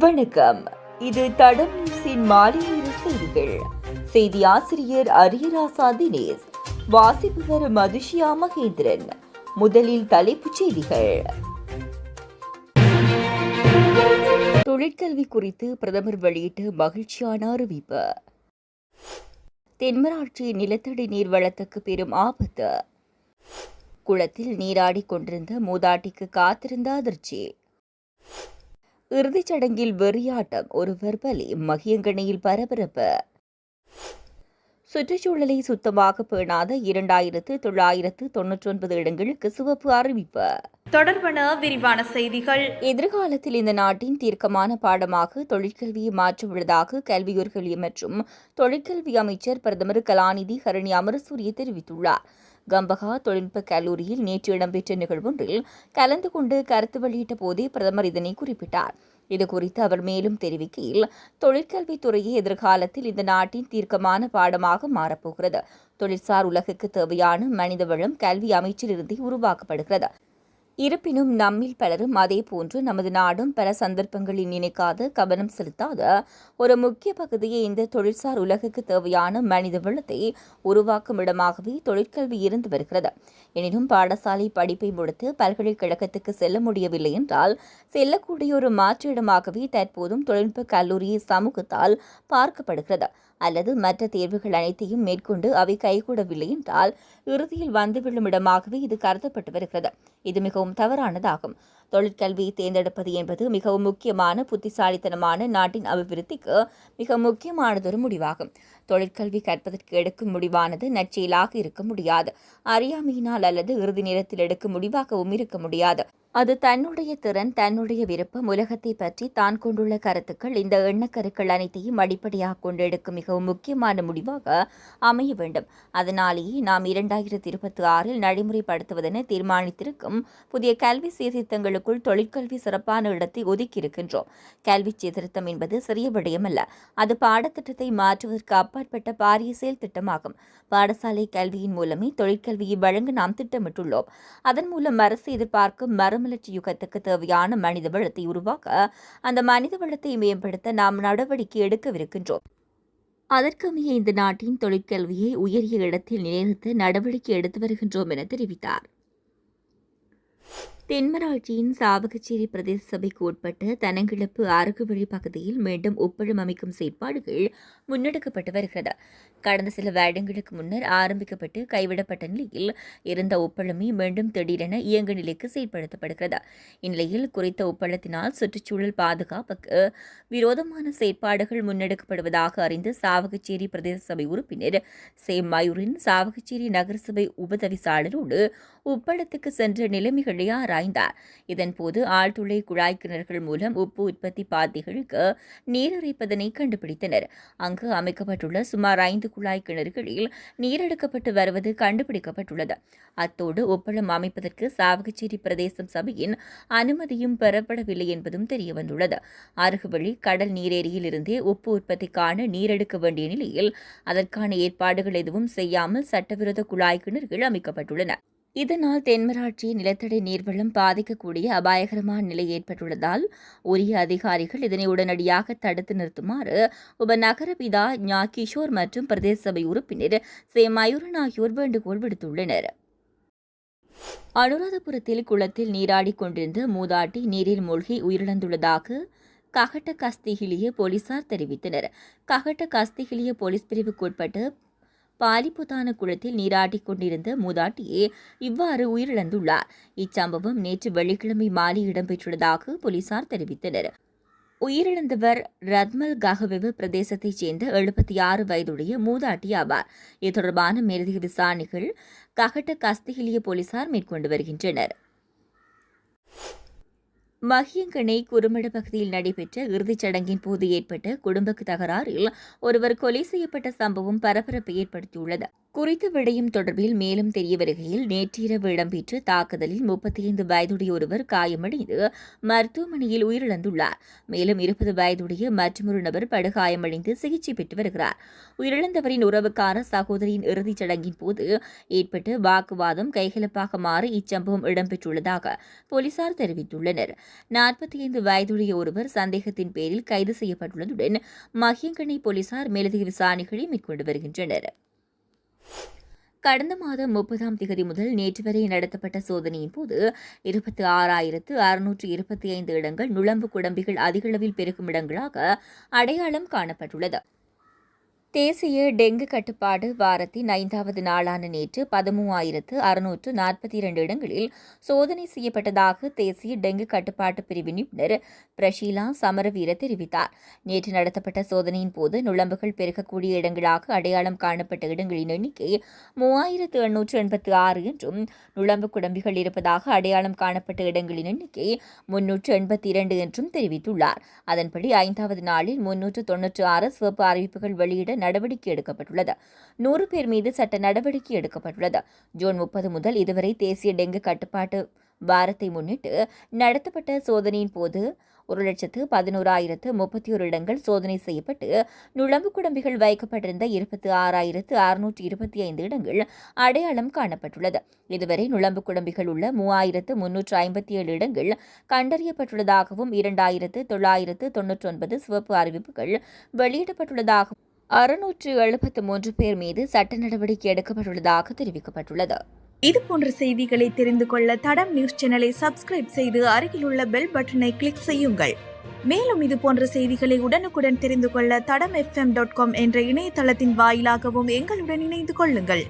வணக்கம். இது தடம் நியூஸின் மாலை நேர செய்திகள். செய்தி ஆசிரியர் அரியராசா தினேஷ், வாசிப்பவர் மதுஷியா மகேந்திரன். முதலில் தலைப்புச் செய்திகள். தொழிற்கல்வி குறித்து பிரதமர் வெளியிட்ட மகிழ்ச்சியான அறிவிப்பு. தென்மராட்சி நிலத்தடி நீர்வளத்துக்கு பெரும் ஆபத்து. குளத்தில் நீராடிக் கொண்டிருந்த மூதாட்டிக்கு காத்திருந்த அதிர்ச்சி. இறுதிச் சடங்கில் வெறியாட்டம், ஒருவர் பலி, மகியங்கணியில் பரபரப்பு. சுற்றுச்சூழலை சுத்தமாக பேணாத 2999 இடங்களுக்கு சிவப்பு அறிவிப்பு. தொடர்பான விரிவான செய்திகள். எதிர்காலத்தில் இந்த நாட்டின் தீர்க்கமான பாடமாக தொழிற்கல்வியை மாற்றவுள்ளதாக கல்வியுயர்கல்வி மற்றும் தொழிற்கல்வி அமைச்சர் பிரதமர் கலாநிதி ஹரணி அமரசூரிய தெரிவித்துள்ளார். கம்பகா தொழில்நுட்ப கல்லூரியில் நேற்று இடம்பெற்ற நிகழ்வொன்றில் கலந்து கொண்டு கருத்து வெளியிட்ட போதே பிரதமர் இதனை குறிப்பிட்டார். இதுகுறித்து அவர் மேலும் தெரிவிக்கையில், தொழிற்கல்வித்துறையை எதிர்காலத்தில் இந்த நாட்டின் தீர்க்கமான பாடமாக மாறப்போகிறது. தொழிற்சார் உலகுக்கு தேவையான மனிதவளம் கல்வி அமைச்சிலிருந்தே உருவாக்கப்படுகிறது. இருப்பினும் நம்மில் பலரும் அதேபோன்று நமது நாடும் பல சந்தர்ப்பங்களில் நினைக்காத, கவனம் செலுத்தாத ஒரு முக்கிய பகுதியை இந்த தொழிற்சார் உலகுக்கு தேவையான மனித வளத்தை உருவாக்கும் இடமாகவே தொழிற்கல்வி இருந்து வருகிறது. எனினும் பாடசாலை படிப்பை முடித்து பல்கலைக்கழகத்துக்கு செல்ல முடியவில்லை என்றால் செல்லக்கூடிய ஒரு மாற்று இடமாகவே தற்போதும் தொழில்நுட்ப கல்லூரி சமூகத்தால் பார்க்கப்படுகிறது. அல்லது மற்ற தேர்வுகள் அனைத்தையும் மேற்கொண்டு அவை கைகூடவில்லை என்றால் இறுதியில் வந்துவிடும் இடமாகவே இது கருதப்பட்டு வருகிறது. இது மிகவும் தவறானதாகும். தொழிற்கல்வியை தேர்ந்தெடுப்பது என்பது மிகவும் முக்கியமான, புத்திசாலித்தனமான, நாட்டின் அபிவிருத்திக்கு மிக முக்கியமானதொரு முடிவாகும். தொழிற்கல்வி கற்பதற்கு எடுக்கும் முடிவானது நற்செயலாக இருக்க முடியாது. அறியாமையினால் அல்லது இறுதி நேரத்தில் எடுக்கும் முடிவாகவும் இருக்க முடியாது. அது தன்னுடைய திறன், தன்னுடைய விருப்பம், உலகத்தை பற்றி தான் கொண்டுள்ள கருத்துக்கள், இந்த எண்ணக்கருக்கள் அனைத்தையும் அடிப்படையாக கொண்டு எடுக்கும் மிகவும் முக்கியமான முடிவாக அமைய வேண்டும். அதனாலேயே நாம் 2026 நடைமுறைப்படுத்துவதென தீர்மானித்திருக்கும் புதிய கல்வி சீர்திருத்தங்களுக்குள் தொழிற்கல்வி சிறப்பான இடத்தை ஒதுக்கியிருக்கின்றோம். கல்வி சீர்திருத்தம் என்பது சிறிய விடயமல்ல. அது பாடத்திட்டத்தை மாற்றுவதற்கு அப்பாற்பட்ட பாரிய செயல் திட்டமாகும். பாடசாலை கல்வியின் மூலமே தொழிற்கல்வியை வழங்க நாம் திட்டமிட்டுள்ளோம். அதன் மூலம் அரசு எதிர்பார்க்கும் மறுமலர்ச்சி யுகத்துக்கு தேவையான மனித வளத்தை உருவாக்க, அந்த மனித வளத்தை மேம்படுத்த நாம் நடவடிக்கை எடுக்கவிருக்கின்றோம். அதற்கமைய இந்த நாட்டின் தொழிற்கல்வியை உயரிய இடத்தில் நிலைநிறுத்த நடவடிக்கை எடுத்து வருகின்றோம் என தெரிவித்தார். தென்மராட்சியின் சாவகச்சேரி பிரதேச சபைக்கு உட்பட்ட தனங்கிழப்பு அருகுவழி பகுதியில் மீண்டும் உப்பளம் அமைக்கும் செயற்பாடுகள் முன்னெடுக்கப்பட்டு வருகிறது. கடந்த சில வருடங்களுக்கு முன்னர் ஆரம்பிக்கப்பட்டு கைவிடப்பட்ட நிலையில் இருந்த உப்பளமே மீண்டும் திடீரென இயங்கு நிலைக்கு செயற்படுத்தப்படுகிறது. இந்நிலையில் குறித்த உப்பளத்தினால் சுற்றுச்சூழல் பாதுகாப்புக்கு விரோதமான செயற்பாடுகள் முன்னெடுக்கப்படுவதாக அறிந்த சாவகச்சேரி பிரதேச சபை உறுப்பினர் மயூரின் சாவகச்சேரி நகரசபை உபதவிசாளரோடு உப்பளத்துக்கு சென்ற நிலைமைகளை ஆராய்ந்தார். இதன்போது ஆழ்துளை குழாய் கிணறுகள் மூலம் உப்பு உற்பத்தி பாத்திகளுக்கு நீர் இறைப்பதனை கண்டுபிடித்தனர். அங்கு அமைக்கப்பட்டுள்ள சுமார் 5 குழாய் கிணறுகளில் நீர் எடுக்கப்பட்டு வருவது கண்டுபிடிக்கப்பட்டுள்ளது. அத்தோடு உப்பளம் அமைப்பதற்கு சாவகச்சேரி பிரதேசம் சபையின் அனுமதியும் பெறப்படவில்லை என்பதும் தெரியவந்துள்ளது. அருகுவழி கடல் நீரேரியில் இருந்தே உப்பு உற்பத்திக்கான நீர் எடுக்க வேண்டிய நிலையில் அதற்கான ஏற்பாடுகள் எதுவும் செய்யாமல் சட்டவிரோத குழாய் கிணறுகள் அமைக்கப்பட்டுள்ளன. இதனால் தென்மராட்சி நிலத்தடி நீர்வளம் பாதிக்கக்கூடிய அபாயகரமான நிலை ஏற்பட்டுள்ளதால் உரிய அதிகாரிகள் இதனை உடனடியாக தடுத்து நிறுத்துமாறு உபநகர பிதா ஞா கிஷோர் மற்றும் பிரதேச சபை உறுப்பினர் மயூரன் ஆகியோர் வேண்டுகோள் விடுத்துள்ளனர். அனுராதபுரத்தில் குளத்தில் நீராடிக் கொண்டிருந்த மூதாட்டி நீரில் மூழ்கி உயிரிழந்துள்ளதாக ககட்ட கஸ்திகிலிய போலீசார் தெரிவித்தனர். ககட்ட கஸ்திகிலிய போலீஸ் பிரிவுக்குட்பட்ட பாலிபுதான குளத்தில் நீராடிக் கொண்டிருந்த மூதாட்டியே இவ்வாறு உயிரிழந்துள்ளார். இச்சம்பவம் நேற்று வெள்ளிக்கிழமை மாலை இடம்பெற்றுள்ளதாக போலீசார் தெரிவித்தனர். உயிரிழந்தவர் ரத்மல் கஹவெவ பிரதேசத்தைச் சேர்ந்த 76 வயதுடைய மூதாட்டி ஆவார். இது தொடர்பான மேலதிக விசாரணைகள் ககட்ட கஸ்திகிலிய போலீசார் மேற்கொண்டு வருகின்றனர். மகியங்கனை குறுமட பகுதியில் நடைபெற்ற இறுதிச் சடங்கின் போது ஏற்பட்ட குடும்ப தகராறில் ஒருவர் கொலை செய்யப்பட்ட சம்பவம் பரபரப்பை ஏற்படுத்தியுள்ளது. குறித்த விடயம் தொடர்பில் மேலும் தெரிய வருகையில் நேற்றிரவு இடம்பெற்ற தாக்குதலில் 35 வயதுடைய ஒருவர் காயமடைந்து மருத்துவமனையில் உயிரிழந்துள்ளார். மேலும் 20 வயதுடைய மற்றொரு நபர் படுகாயமடைந்து சிகிச்சை பெற்று வருகிறார். உயிரிழந்தவரின் உறவுக்கான சகோதரியின் இறுதிச் சடங்கின் போது ஏற்பட்ட வாக்குவாதம் கைகலப்பாக மாறி இச்சம்பவம் இடம்பெற்றுள்ளதாக போலீசார் தெரிவித்துள்ளனர். 45 வயதுடைய ஒருவர் சந்தேகத்தின் பேரில் கைது செய்யப்பட்டுள்ளதுடன் மகியங்கனை போலீசார் மேலதிக விசாரணைகளை மேற்கொண்டு வருகின்றனர். கடந்த மாதம் 30ஆம் திகதி முதல் நேற்று வரை நடத்தப்பட்ட சோதனையின் போது 26,625 இடங்கள் நுளம்பு குடம்பிகள் அதிகளவில் பெருகும் இடங்களாக அடையாளம் காணப்பட்டுள்ளது. தேசிய டெங்கு கட்டுப்பாடு வாரத்தின் 5வது நாளான நேற்று 13,642 இடங்களில் சோதனை செய்யப்பட்டதாக தேசிய டெங்கு கட்டுப்பாட்டு பிரிவு நிபுணர் பிரஷீலா சமரவீர தெரிவித்தார். நேற்று நடத்தப்பட்ட சோதனையின் போது நுளம்புகள் பெருக்கக்கூடிய இடங்களாக அடையாளம் காணப்பட்ட இடங்களின் எண்ணிக்கை 3,886 என்றும் நுளம்பு குடம்பிகள் இருப்பதாக அடையாளம் காணப்பட்ட இடங்களின் எண்ணிக்கை 382 என்றும் தெரிவித்துள்ளார். அதன்படி 5வது நாளில் 396 சிவப்பு அறிவிப்புகள் வெளியிட நடவடிக்கை எடுக்கப்பட்டுள்ளது. 100 பேர் மீது சட்ட நடவடிக்கை எடுக்கப்பட்டுள்ளது. ஜூன் 30 முதல் இதுவரை தேசிய டெங்கு கட்டுப்பாட்டு வாரத்தை முன்னிட்டு நடத்தப்பட்ட சோதனையின் போது 1,11,031 இடங்கள் சோதனை செய்யப்பட்டு நுளம்பு குடம்பிகள் வைக்கப்பட்டிருந்த 26,625 இடங்கள் அடையாளம் காணப்பட்டுள்ளது. இதுவரை நுளம்பு குடம்பிகள் உள்ள 3,357 இடங்கள் கண்டறியப்பட்டுள்ளதாகவும் 2,999 சிவப்பு அறிவிப்புகள் வெளியிடப்பட்டுள்ளதாகவும் 673 பேர் மீது சட்ட நடவடிக்கை எடுக்கப்பட்டுள்ளதாக தெரிவிக்கப்பட்டுள்ளது. இதுபோன்ற செய்திகளை தெரிந்து கொள்ள தடம் நியூஸ் சேனலை சப்ஸ்கிரைப் செய்து அருகில் உள்ள பெல் பட்டனை கிளிக் செய்யுங்கள். மேலும் இதுபோன்ற செய்திகளை உடனுக்குடன் தெரிந்து கொள்ள தடம் FM.com என்ற இணையதளத்தின் வாயிலாகவும் எங்களுடன் இணைந்து கொள்ளுங்கள்.